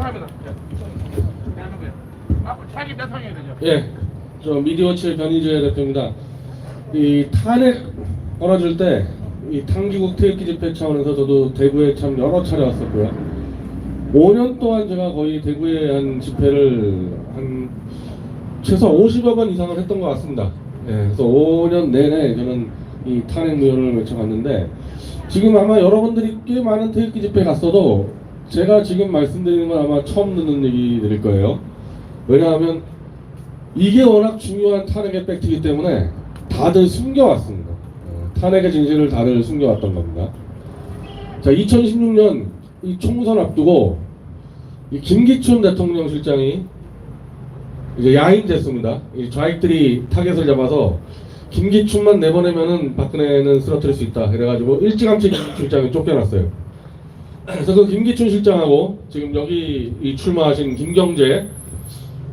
감사합니다. 자기 대통령이 되죠. 예, 저 미디어치 변희재 대표입니다. 이 탄핵 벌어질 때 이 탄기국 태극기 집회 차원에서 저도 대구에 참 여러 차례 왔었고요. 5년 동안 제가 거의 대구에 한 집회를 한 최소 50여 번 이상을 했던 것 같습니다. 예, 그래서 5년 내내 저는 이 탄핵 무효를 외쳐갔는데, 지금 아마 여러분들이 꽤 많은 태극기 집회 갔어도 제가 지금 말씀드리는 건 아마 처음 듣는 얘기들일 거예요. 왜냐하면 이게 워낙 중요한 탄핵의 팩트이기 때문에 다들 숨겨왔습니다. 탄핵의 진실을 다들 숨겨왔던 겁니다. 자, 2016년 이 총선 앞두고 이 김기춘 대통령 실장이 이제 야인됐습니다. 이 좌익들이 타겟을 잡아서 김기춘만 내보내면은 박근혜는 쓰러뜨릴 수 있다. 그래가지고 일찌감치 김기춘 실장이 쫓겨났어요. 그래서 그 김기춘 실장하고 지금 여기 이 출마하신 김경재,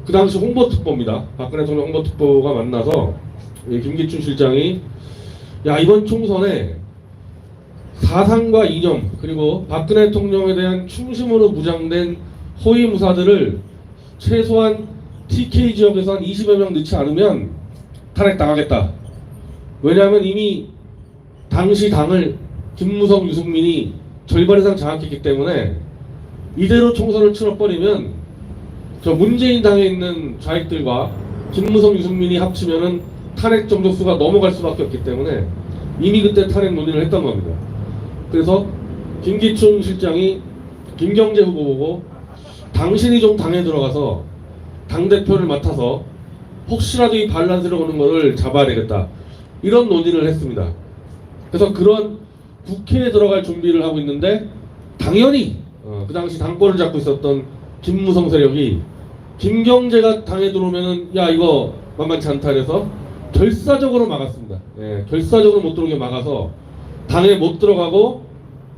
그 당시 홍보특보입니다. 박근혜 대통령 홍보특보가 만나서 이 김기춘 실장이 야, 이번 총선에 사상과 이념 그리고 박근혜 대통령에 대한 충심으로 무장된 호위무사들을 최소한 TK 지역에서 한 20여 명 넣지 않으면 탄핵당하겠다. 왜냐하면 이미 당시 당을 김무성, 유승민이 절반 이상 장악했기 때문에 이대로 총선을 치러버리면 저 문재인 당에 있는 좌익들과 김무성, 유승민이 합치면은 탄핵 정족수가 넘어갈 수밖에 없기 때문에 이미 그때 탄핵 논의를 했던 겁니다. 그래서 김기춘 실장이 김경재 후보 보고 당신이 좀 당에 들어가서 당대표를 맡아서 혹시라도 이 반란세를 오는 거를 잡아야 되겠다, 이런 논의를 했습니다. 그래서 그런 국회에 들어갈 준비를 하고 있는데, 당연히 그 당시 당권을 잡고 있었던 김무성 세력이 김경재가 당에 들어오면은 야, 이거 만만치 않다 해서 결사적으로 막았습니다. 예, 결사적으로 못 들어오게 막아서 당에 못 들어가고,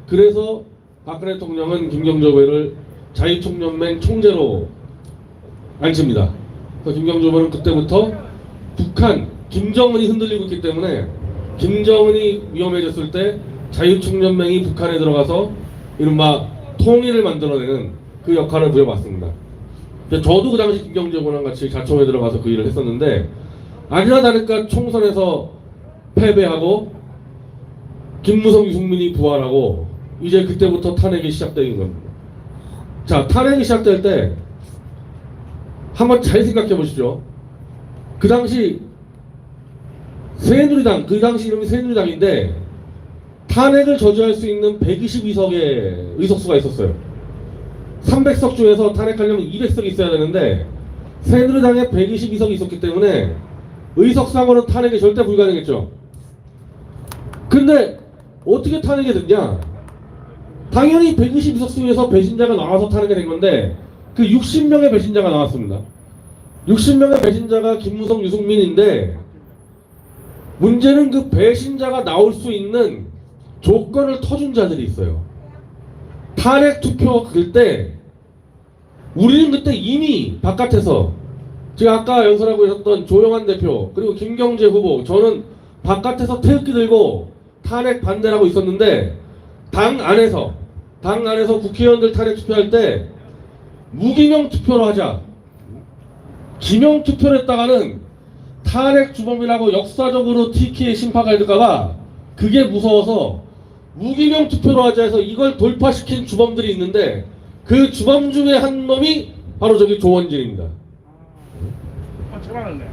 그래서 박근혜 대통령은 김경재 후보를 자유총연맹 총재로 앉힙니다. 그래서 김경재 후보는 그때부터 북한, 김정은이 흔들리고 있기 때문에 김정은이 위험해졌을 때 자유총연맹이 북한에 들어가서 이른바 통일을 만들어내는 그 역할을 부여받습니다. 저도 그 당시 김경재 후보랑 같이 자총에 들어가서 그 일을 했었는데, 아니나 다를까 총선에서 패배하고 김무성, 유승민이 부활하고 이제 그때부터 탄핵이 시작된 겁니다. 자, 탄핵이 시작될 때 한번 잘 생각해 보시죠. 그 당시 새누리당, 그 당시 이름이 새누리당인데 탄핵을 저지할 수 있는 122석의 의석수가 있었어요. 300석 중에서 탄핵하려면 200석이 있어야 되는데 새누리당에 122석이 있었기 때문에 의석상으로는 탄핵이 절대 불가능했죠. 근데 어떻게 탄핵이 됐냐? 당연히 122석 중에서 배신자가 나와서 탄핵이 된 건데, 그 60명의 배신자가 나왔습니다. 60명의 배신자가 김무성, 유승민인데, 문제는 그 배신자가 나올 수 있는 조건을 터준 자들이 있어요. 탄핵 투표 그때 우리는 그때 이미 바깥에서, 제가 아까 연설하고 있었던 조영환 대표 그리고 김경재 후보, 저는 바깥에서 태극기 들고 탄핵 반대를 하고 있었는데, 당 안에서 국회의원들 탄핵 투표할 때 무기명 투표로 하자, 기명 투표를 했다가는 탄핵 주범이라고 역사적으로 TK에 심파가 될까봐 그게 무서워서 무기명 투표로 하자 해서 이걸 돌파시킨 주범들이 있는데, 그 주범 중에 한 놈이 바로 저기 조원진입니다.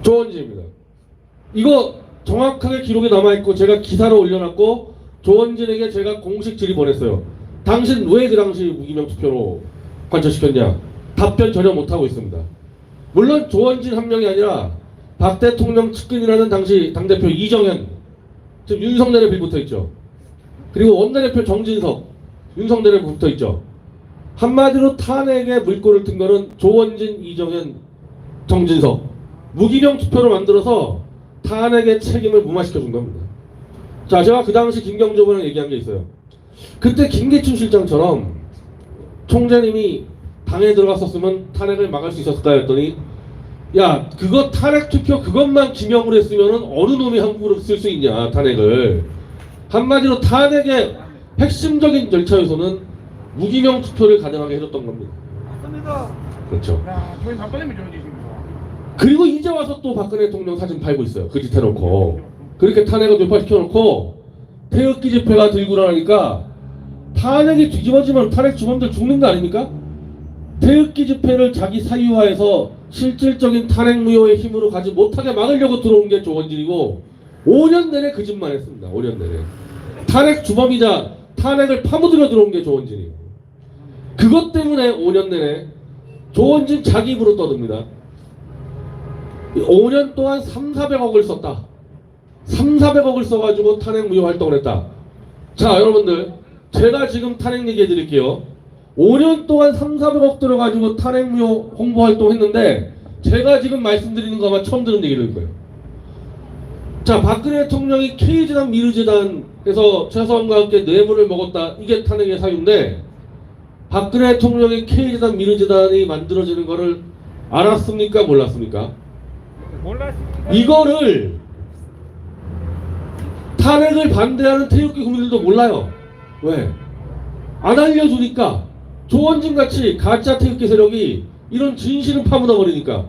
조원진입니다. 이거 정확하게 기록에 남아있고 제가 기사로 올려놨고 조원진에게 제가 공식 질의 보냈어요. 당신 왜 그 당시 무기명 투표로 관철시켰냐? 답변 전혀 못하고 있습니다. 물론 조원진 한 명이 아니라 박 대통령 측근이라는 당시 당대표 이정현, 지금 윤석열에 붙어있죠. 그리고 원내대표 정진석, 윤석열에 붙어있죠. 한마디로 탄핵에 물꼬를 튼 거는 조원진, 이정현, 정진석, 무기명 투표로 만들어서 탄핵의 책임을 무마시켜 준 겁니다. 자, 제가 그 당시 김경재 후보랑 얘기한 게 있어요. 그때 김기춘 실장처럼 총재님이 당에 들어갔었으면 탄핵을 막을 수 있었을까 했더니, 야, 그거 탄핵 투표 그것만 기명으로 했으면은 어느 놈이 함부로 쓸 수 있냐, 탄핵을. 한마디로 탄핵의 핵심적인 절차에서는 무기명 투표를 가능하게 해줬던 겁니다. 끝내다. 그렇죠. 야, 저희 답변이면 저기 지금. 그리고 이제 와서 또 박근혜 대통령 사진 팔고 있어요. 그 짓 해놓고. 그렇게 탄핵을 되파시켜놓고 태극기 집회가 들고 나니까 탄핵이 뒤집어지면 탄핵 주범들 죽는 거 아닙니까? 태극기 집회를 자기 사유화해서 실질적인 탄핵 무효의 힘으로 가지 못하게 막으려고 들어온 게 조원진이고 5년 내내 그 짓만 했습니다. 5년 내내. 탄핵 주범이자 탄핵을 파묻으려 들어온 게 조원진이에요. 그것 때문에 5년 내내 조원진 자기 입으로 떠듭니다. 5년 동안 3,400억을 썼다. 3,400억을 써가지고 탄핵 무효 활동을 했다. 자, 여러분들 제가 지금 탄핵 얘기해 드릴게요. 5년 동안 3,400억 들어가지고 탄핵 무효 홍보 활동했는데 제가 지금 말씀드리는 거 아마 처음 들은 얘기일 거예요. 자, 박근혜 대통령이 K재단 미르재단에서 최서원과 함께 뇌물을 먹었다. 이게 탄핵의 사유인데 박근혜 대통령이 K재단 미르재단이 만들어지는 거를 알았습니까? 몰랐습니까? 몰랐습니다. 이거를 탄핵을 반대하는 태극기 국민들도 몰라요. 왜? 안 알려주니까. 조원진같이 가짜 태극기 세력이 이런 진실을 파묻어 버리니까.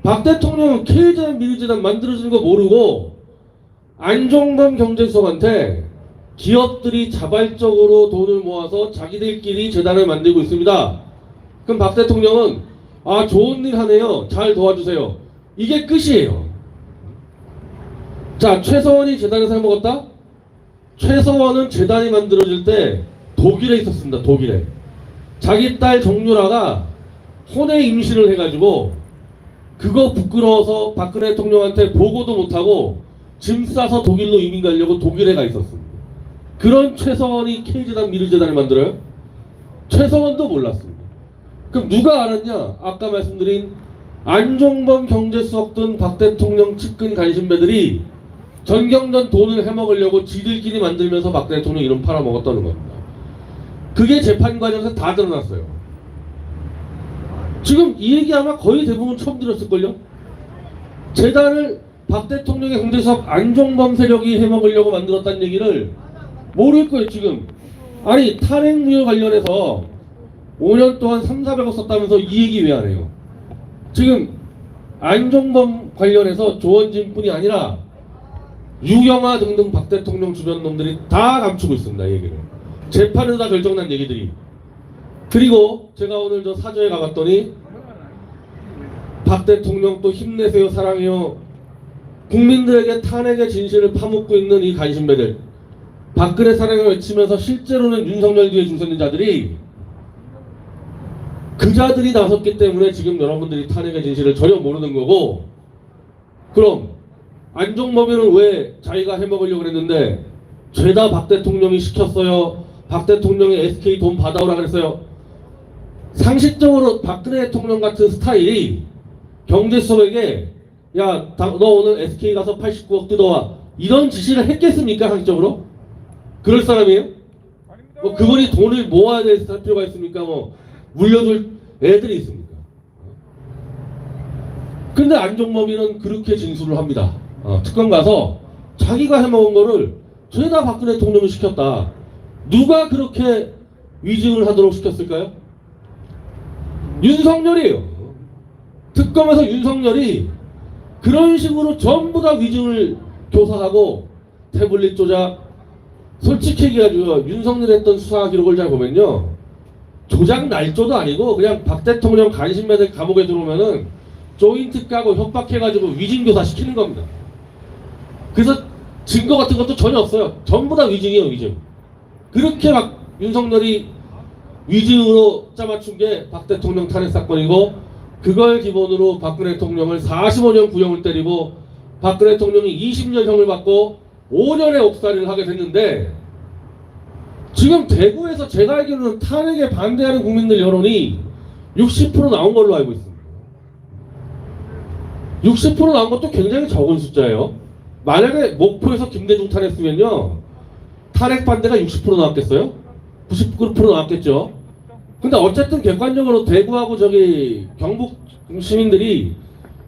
박 대통령은 K재단 미르재단 만들어지는 거 모르고 안종범 경제수석한테 기업들이 자발적으로 돈을 모아서 자기들끼리 재단을 만들고 있습니다. 그럼 박 대통령은 아, 좋은 일 하네요. 잘 도와주세요. 이게 끝이에요. 자, 최서원이 재단에서 해먹었다? 최서원은 재단이 만들어질 때 독일에 있었습니다. 독일에. 자기 딸 정유라가 혼외 임신을 해가지고 그거 부끄러워서 박근혜 대통령한테 보고도 못하고 짐 싸서 독일로 이민 가려고 독일에 가 있었습니다. 그런 최서원이 K재단 미르재단을 만들어요? 최서원도 몰랐습니다. 그럼 누가 알았냐? 아까 말씀드린 안종범 경제수석 등 박 대통령 측근 간신배들이 전경련 돈을 해먹으려고 지들끼리 만들면서 박 대통령 이름 팔아먹었다는 겁니다. 그게 재판 과정에서 다 드러났어요. 지금 이 얘기 아마 거의 대부분 처음 들었을걸요? 재단을 박 대통령의 경제수석 안종범 세력이 해먹으려고 만들었다는 얘기를 모를 거예요, 지금. 아니, 탄핵 무효 관련해서 5년 동안 3,400억 썼다면서 이 얘기 왜 안 해요? 지금 안종범 관련해서 조원진 뿐이 아니라 유경아 등등 박 대통령 주변 놈들이 다 감추고 있습니다. 이 얘기를. 재판에서 다 결정난 얘기들이. 그리고 제가 오늘 저 사저에 가봤더니 박 대통령 또 힘내세요 사랑해요. 국민들에게 탄핵의 진실을 파묻고 있는 이 간신배들, 박근혜 사랑을 외치면서 실제로는 윤석열 뒤에 줄 서는 자들이 그 자들이 나섰기 때문에 지금 여러분들이 탄핵의 진실을 전혀 모르는 거고, 그럼 안종범이는 왜 자기가 해먹으려고 그랬는데 죄다 박 대통령이 시켰어요. 박 대통령이 SK 돈 받아오라 그랬어요. 상식적으로 박근혜 대통령 같은 스타일이 경제수석에게 야, 너 오늘 SK 가서 89억 뜯어와 이런 지시를 했겠습니까? 상식적으로? 그럴 사람이에요? 뭐 그분이 돈을 모아야 될 필요가 있습니까? 뭐 물려줄 애들이 있습니까? 근데 안종범이는 그렇게 진술을 합니다. 특검 가서 자기가 해먹은 거를 죄다 박근혜 대통령이 시켰다. 누가 그렇게 위증을 하도록 시켰을까요? 윤석열이에요. 특검에서 윤석열이 그런 식으로 전부 다 위증을 교사하고 태블릿 조작, 솔직히 얘기해가지고 윤석열이 했던 수사 기록을 잘 보면요, 조작 날조도 아니고 그냥 박 대통령 간신배들 감옥에 들어오면은 조인트 까고 협박해가지고 위증 교사 시키는 겁니다. 그래서 증거 같은 것도 전혀 없어요. 전부 다 위증이에요, 위증. 그렇게 막 윤석열이 위증으로 짜맞춘 게 박 대통령 탄핵 사건이고, 그걸 기본으로 박근혜 대통령을 45년 구형을 때리고 박근혜 대통령이 20년 형을 받고 5년의 옥살이를 하게 됐는데, 지금 대구에서 제가 알기로는 탄핵에 반대하는 국민들 여론이 60% 나온 걸로 알고 있습니다. 60% 나온 것도 굉장히 적은 숫자예요. 만약에 목포에서 김대중 탄핵했으면요, 탄핵 반대가 60% 나왔겠어요? 99% 나왔겠죠? 근데 어쨌든 객관적으로 대구하고 저기 경북 시민들이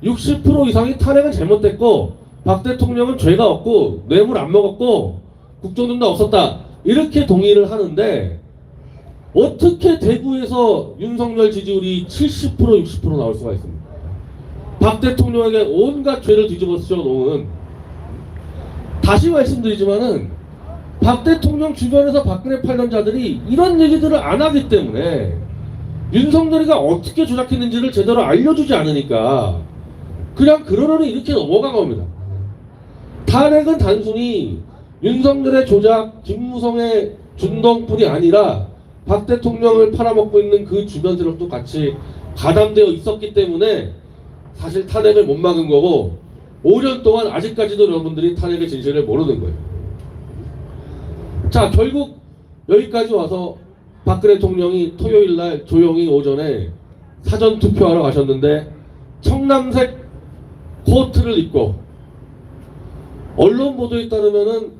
60% 이상이 탄핵은 잘못됐고 박 대통령은 죄가 없고 뇌물 안 먹었고 국정농단 없었다, 이렇게 동의를 하는데, 어떻게 대구에서 윤석열 지지율이 70% 60% 나올 수가 있습니까? 박 대통령에게 온갖 죄를 뒤집어 쓰여놓은, 다시 말씀드리지만은 박 대통령 주변에서 박근혜 팔던 자들이 이런 얘기들을 안 하기 때문에 윤석열이가 어떻게 조작했는지를 제대로 알려주지 않으니까 그냥 그러려니 이렇게 넘어간 겁니다. 탄핵은 단순히 윤석열의 조작, 김무성의 준동뿐이 아니라 박 대통령을 팔아먹고 있는 그 주변 세력도 같이 가담되어 있었기 때문에 사실 탄핵을 못 막은 거고, 5년 동안 아직까지도 여러분들이 탄핵의 진실을 모르는 거예요. 자, 결국 여기까지 와서 박근혜 대통령이 토요일날 조용히 오전에 사전투표하러 가셨는데 청남색 코트를 입고, 언론 보도에 따르면은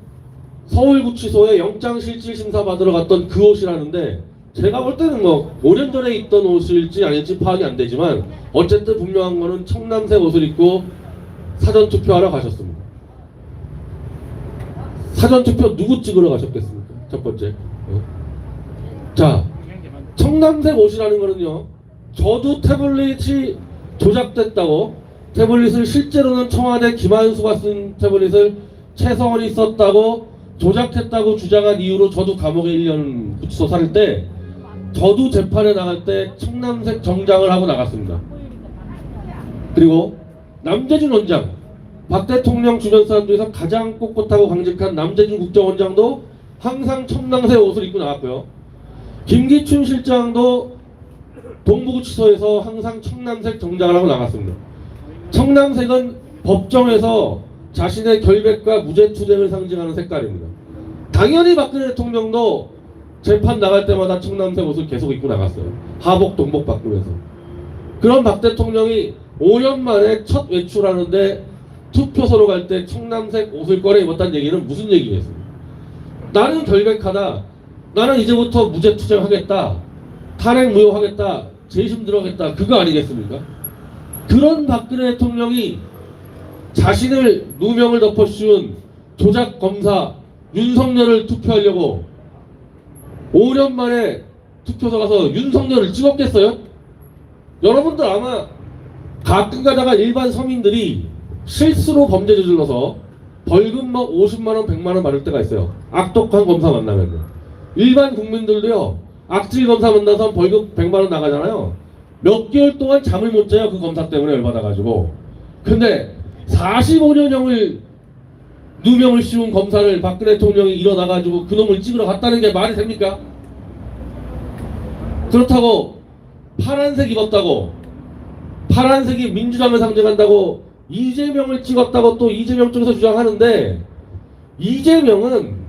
서울구치소에 영장실질심사 받으러 갔던 그 옷이라는데, 제가 볼 때는 뭐 5년 전에 입던 옷일지 아닐지 파악이 안 되지만 어쨌든 분명한 거는 청남색 옷을 입고 사전투표하러 가셨습니다. 사전투표 누구 찍으러 가셨겠습니까? 첫 번째. 자, 청남색 옷이라는 거는요, 저도 태블릿이 조작됐다고, 태블릿을 실제로는 청와대 김한수가 쓴 태블릿을 최성원이 썼다고 조작했다고 주장한 이유로 저도 감옥에 1년 구치소 살 때, 저도 재판에 나갈 때 청남색 정장을 하고 나갔습니다. 그리고 남재준 원장, 박 대통령 주변 사람 중에서 가장 꼿꼿하고 강직한 남재준 국정원장도 항상 청남색 옷을 입고 나왔고요. 김기춘 실장도 동부구치소에서 항상 청남색 정장을 하고 나갔습니다. 청남색은 법정에서 자신의 결백과 무죄투쟁을 상징하는 색깔입니다. 당연히 박근혜 대통령도 재판 나갈 때마다 청남색 옷을 계속 입고 나갔어요. 하복 동복 바꾸면서. 그런 박 대통령이 5년 만에 첫 외출하는데 투표소로 갈 때 청남색 옷을 꺼내 입었다는 얘기는 무슨 얘기겠습니까? 나는 결백하다, 나는 이제부터 무죄투쟁하겠다, 탄핵 무효하겠다, 재심 들어가겠다, 그거 아니겠습니까? 그런 박근혜 대통령이 자신을 누명을 덮어씌운 조작 검사 윤석열을 투표하려고 5년 만에 투표소 가서 윤석열을 찍었겠어요? 여러분들 아마 가끔 가다가 일반 서민들이 실수로 범죄 저질러서 벌금 뭐 50만원 100만원 받을 때가 있어요. 악독한 검사 만나면. 일반 국민들도요, 악질 검사 만나서 벌금 100만원 나가잖아요. 몇 개월 동안 잠을 못 자요. 그 검사 때문에 열받아가지고. 근데 45년형을 누명을 씌운 검사를 박근혜 대통령이 일어나가지고 그놈을 찍으러 갔다는 게 말이 됩니까? 그렇다고 파란색 입었다고, 파란색이 민주당을 상징한다고 이재명을 찍었다고 또 이재명 쪽에서 주장하는데, 이재명은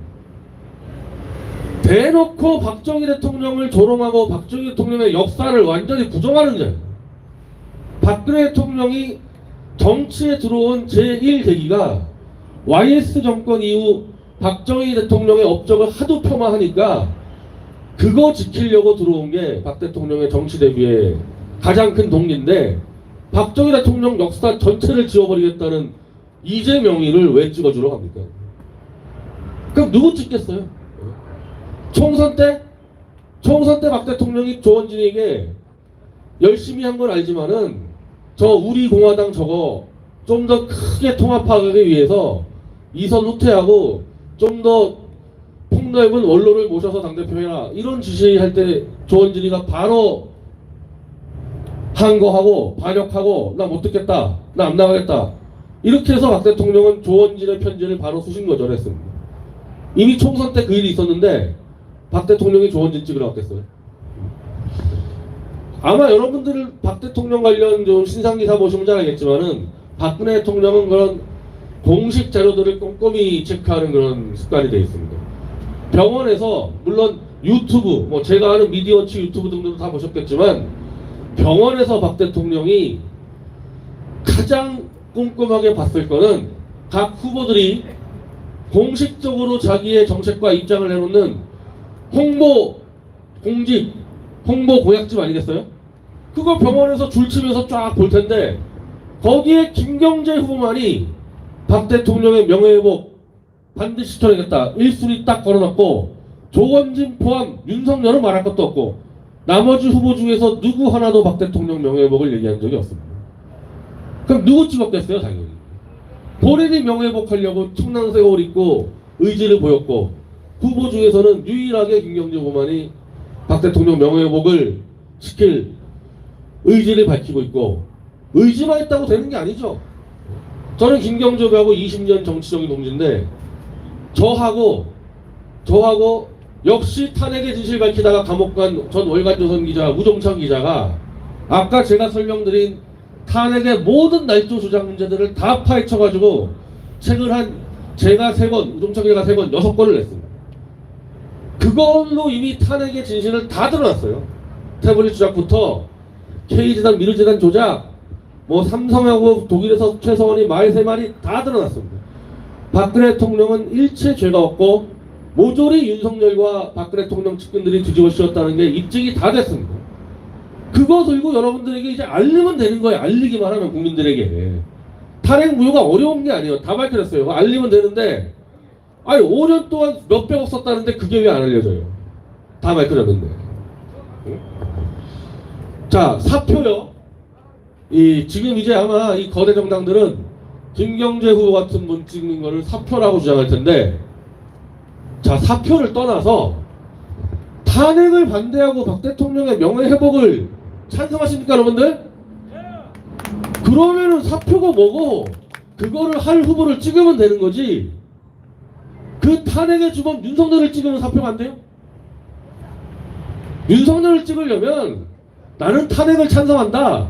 대놓고 박정희 대통령을 조롱하고 박정희 대통령의 역사를 완전히 부정하는 자예요. 박근혜 대통령이 정치에 들어온 제1계기가 YS 정권 이후 박정희 대통령의 업적을 하도 폄하하니까 그거 지키려고 들어온 게 박 대통령의 정치 데뷔의 가장 큰 동기인데, 박정희 대통령 역사 전체를 지워버리겠다는 이재명이를 왜 찍어주러 갑니까? 그럼 누구 찍겠어요? 총선 때 박 대통령이 조원진에게 열심히 한 건 알지만은 저 우리 공화당 저거 좀 더 크게 통합하기 위해서 이선 후퇴하고 좀 더 폭넓은 원로를 모셔서 당대표해라, 이런 지시할 때 조원진이가 바로 한 거 하고 반역하고 나 못 듣겠다, 나 안 나가겠다, 이렇게 해서 박 대통령은 조원진의 편지를 바로 수신거절했습니다. 이미 총선 때 그 일이 있었는데 박 대통령이 조원진 찍으러 갔겠어요? 아마 여러분들 박 대통령 관련 좀 신상기사 보시면 잘 알겠지만은 박근혜 대통령은 그런 공식 자료들을 꼼꼼히 체크하는 그런 습관이 되어 있습니다. 병원에서, 물론 유튜브, 뭐 제가 아는 미디어치 유튜브 등도 다 보셨겠지만, 병원에서 박 대통령이 가장 꼼꼼하게 봤을 거는 각 후보들이 공식적으로 자기의 정책과 입장을 내놓는 홍보 공집, 홍보 공약집 아니겠어요? 그거 병원에서 줄치면서 쫙 볼 텐데, 거기에 김경재 후보만이 박 대통령의 명예회복 반드시 시켜내겠다 1순위 딱 걸어놨고, 조원진 포함 윤석열은 말할 것도 없고 나머지 후보 중에서 누구 하나도 박 대통령 명예회복을 얘기한 적이 없습니다. 그럼 누구 찍었겠어요? 당연히 본인이 명예회복하려고 청랑새옷 입고 의지를 보였고 후보 중에서는 유일하게 김경재 후보만이 박 대통령 명예회복을 시킬 의지를 밝히고 있고 의지만 했다고 되는 게 아니죠. 저는 김경재 후보하고 20년 정치적인 동지인데 저하고 역시 탄핵의 진실 밝히다가 감옥 간 전 월간조선 기자 우종찬 기자가 아까 제가 설명드린 탄핵의 모든 날조 조작 문제들을 다 파헤쳐가지고 책을 제가 3권, 우종찬 기자가 3권, 6권을 냈습니다. 그걸로 이미 탄핵의 진실을 다 드러났어요. 태블릿 조작부터 K재단, 미르재단 조작, 뭐 삼성하고 독일에서 최서원이 말 3마리 다 드러났습니다. 박근혜 대통령은 일체 죄가 없고 모조리 윤석열과 박근혜 대통령 측근들이 뒤집어 씌웠다는 게 입증이 다 됐습니다. 그거 들고 여러분들에게 이제 알리면 되는 거예요. 알리기만 하면 국민들에게. 탄핵 무효가 어려운 게 아니에요. 다 밝혀냈어요. 알리면 되는데 아니 5년 동안 몇백억 썼다는데 그게 왜 안 알려져요? 다 밝혀졌는데. 자, 사표요. 지금 이제 아마 이 거대 정당들은 김경재 후보 같은 분 찍는 거를 사표라고 주장할 텐데, 자, 사표를 떠나서 탄핵을 반대하고 박 대통령의 명예회복을 찬성하십니까, 여러분들? 그러면은 사표가 뭐고 그거를 할 후보를 찍으면 되는 거지. 그 탄핵의 주범 윤석열을 찍으면 사표가 안 돼요? 윤석열을 찍으려면 나는 탄핵을 찬성한다.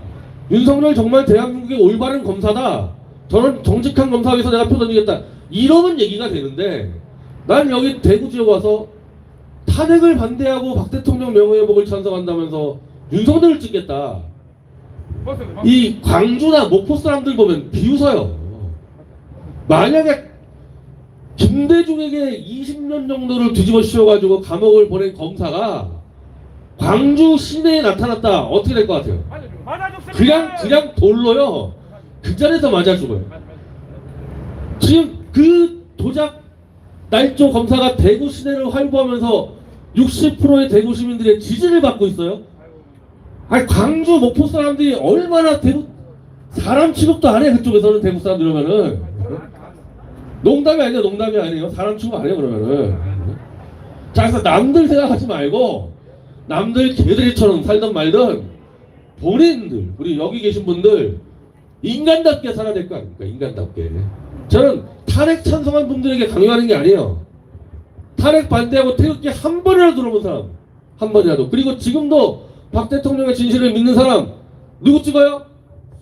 윤석열 정말 대한민국의 올바른 검사다. 저는 정직한 검사 위해서 내가 표 던지겠다. 이러면 얘기가 되는데 난 여기 대구 지역 와서 탄핵을 반대하고 박 대통령 명예회복을 찬성한다면서 윤석열을 찍겠다. 이 광주나 목포 사람들 보면 비웃어요. 만약에 김대중에게 20년 정도를 뒤집어 씌워가지고 감옥을 보낸 검사가 광주 시내에 나타났다. 어떻게 될 것 같아요? 그냥 돌로요. 그 자리에서 맞아 죽어요. 지금 그 도작 날조 검사가 대구 시내를 활보하면서 60%의 대구 시민들의 지지를 받고 있어요. 아니 광주 목포 사람들이 얼마나 대구 사람 취급도 안 해. 그쪽에서는 대구 사람들 이러면은 농담이 아니에요. 농담이 아니에요. 사람 취급 안 해요. 그러면은. 자, 그래서 남들 생각하지 말고 남들 개들이처럼 살든 말든 본인들, 우리 여기 계신 분들 인간답게 살아야 될 거 아닙니까? 인간답게. 저는 탄핵 찬성한 분들에게 강요하는 게 아니에요. 탄핵 반대하고 태극기 한 번이라도 들어본 사람, 한 번이라도. 그리고 지금도 박 대통령의 진실을 믿는 사람 누구 찍어요?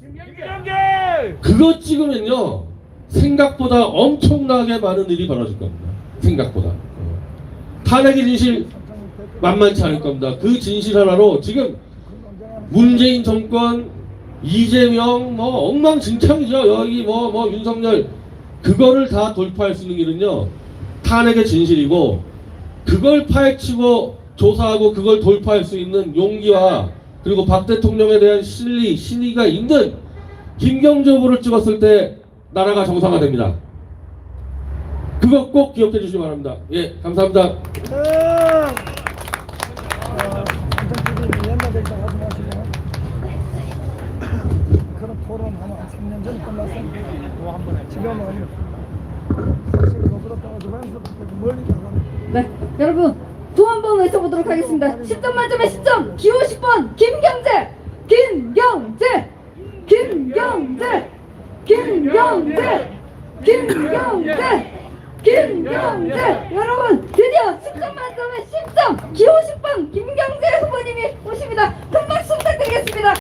김경재! 그거 찍으면요 생각보다 엄청나게 많은 일이 벌어질 겁니다. 생각보다. 탄핵의 진실 만만치 않을 겁니다. 그 진실 하나로 지금 문재인 정권, 이재명 뭐 엉망진창이죠. 여기 뭐 윤석열, 그거를 다 돌파할 수 있는 길은요 탄핵의 진실이고, 그걸 파헤치고 조사하고 그걸 돌파할 수 있는 용기와 그리고 박 대통령에 대한 신의가 있는 김경재 후보를 찍었을 때 나라가 정상화됩니다. 그거 꼭 기억해 주시기 바랍니다. 예, 감사합니다. 그런 토론 하나 3년 전에 끝났어요. 지금은 사실 못 그렇다고 주변에서 멀리 나가는. 네, 여러분 또 한 번 외쳐보도록 하겠습니다. 10점 만점에 10점. 기호 10번 김경재, 김경재, 김경재, 김경재, 김경재, 김경재. 여러분 드디어 10점 만점에